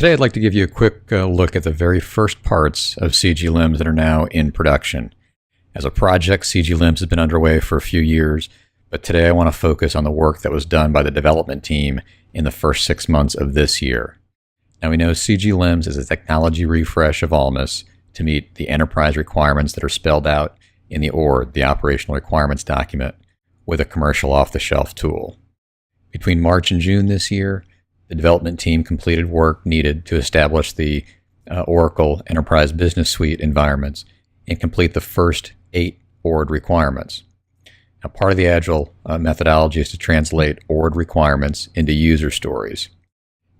Today I'd like to give you a quick look at the very first parts of CGLIMS that are now in production. As a project, CGLIMS has been underway for a few years, but today I want to focus on the work that was done by the development team in the first 6 months of this year. Now we know CGLIMS is a technology refresh of LIMS to meet the enterprise requirements that are spelled out in the ORD, the Operational Requirements document, with a commercial off-the-shelf tool. Between March and June this year, the development team completed work needed to establish the Oracle Enterprise Business Suite environments and complete the first 8 ORD requirements. Now, part of the Agile methodology is to translate ORD requirements into user stories.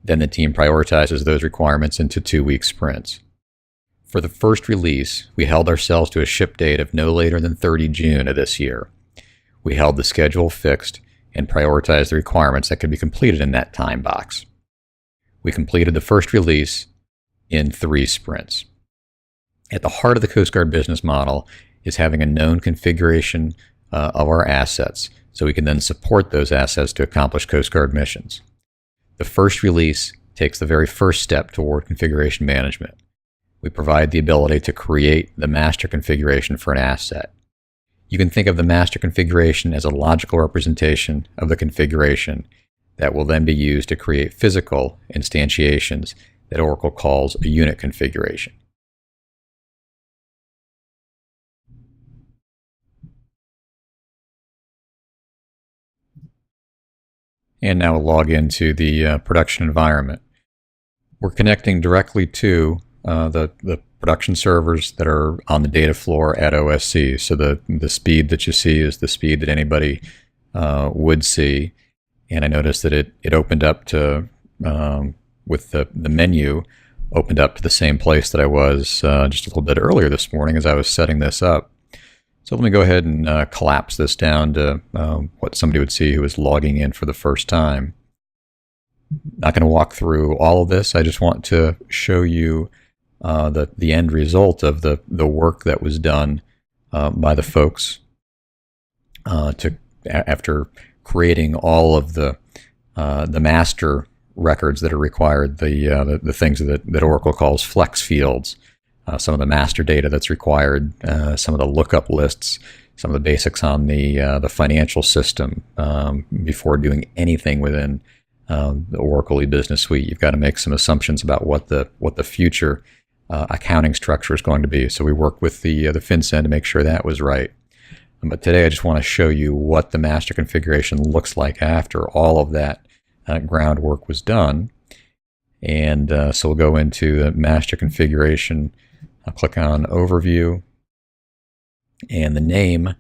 Then the team prioritizes those requirements into 2-week sprints. For the first release, we held ourselves to a ship date of no later than 30 June of this year. We held the schedule fixed and prioritized the requirements that could be completed in that time box. We completed the first release in 3 sprints. At the heart of the Coast Guard business model is having a known configuration of our assets so we can then support those assets to accomplish Coast Guard missions. The first release takes the very first step toward configuration management. We provide the ability to create the master configuration for an asset. You can think of the master configuration as a logical representation of the configuration that will then be used to create physical instantiations that Oracle calls a unit configuration. And now we'll log into the production environment. We're connecting directly to the production servers that are on the data floor at OSC. So the speed that you see is the speed that anybody would see. And I noticed that it opened up to, with the menu, opened up to the same place that I was just a little bit earlier this morning as I was setting this up. So let me go ahead and collapse this down to what somebody would see who is logging in for the first time. Not going to walk through all of this. I just want to show you the end result of the work that was done by the folks after creating all of the master records that are required, the things that Oracle calls flex fields. Some of the master data that's required, some of the lookup lists, some of the basics on the financial system. Before doing anything within the Oracle eBusiness Suite, you've got to make some assumptions about what the future accounting structure is going to be. So we worked with the FinCEN to make sure that was right. But today I just want to show you what the master configuration looks like after all of that groundwork was done. And so we'll go into the master configuration. I'll click on Overview, and the name,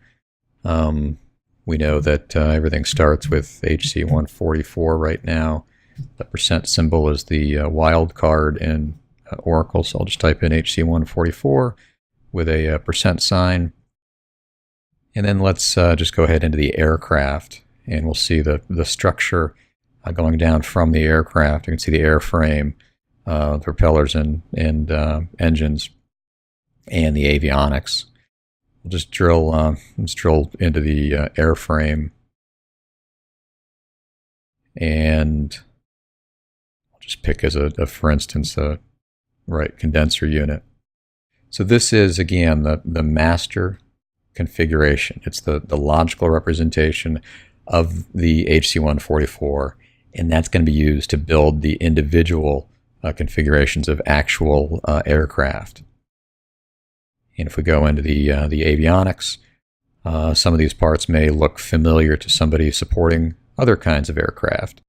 we know that everything starts with HC144 right now. The percent symbol is the wild card in Oracle, so I'll just type in HC144 with a percent sign. And then let's just go ahead into the aircraft, and we'll see the structure going down from the aircraft. You can see the airframe, the propellers and engines, and the avionics. We'll just let's drill into the airframe, and I'll just pick as for instance, a condenser unit. So this is, again, the master configuration. It's the logical representation of the HC144, and that's going to be used to build the individual configurations of actual aircraft. And if we go into the avionics, some of these parts may look familiar to somebody supporting other kinds of aircraft.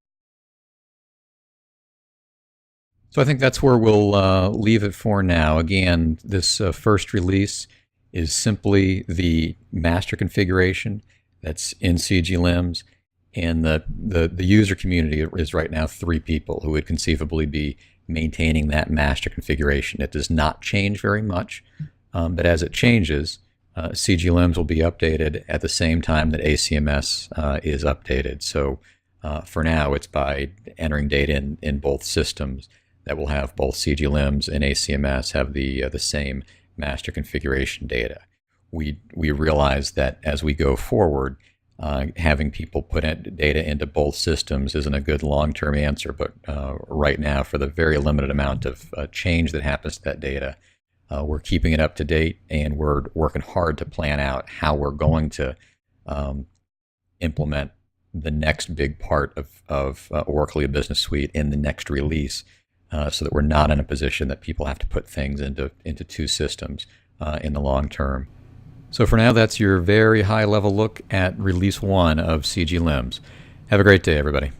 So I think that's where we'll leave it for now. Again, this first release is simply the master configuration that's in CGLIMS, and the user community is right now 3 people who would conceivably be maintaining that master configuration. It does not change very much, but as it changes, CGLIMS will be updated at the same time that ACMS is updated. So for now, it's by entering data in both systems that will have both CGLIMS and ACMS have the same master configuration data. We realize that as we go forward, Having people put data into both systems isn't a good long-term answer, but right now, for the very limited amount of change that happens to that data, we're keeping it up to date, and we're working hard to plan out how we're going to implement the next big part of Oracle E-Business Suite in the next release, so that we're not in a position that people have to put things into two systems in the long term. So for now, that's your very high-level look at Release 1 of CGLIMS. Have a great day, everybody.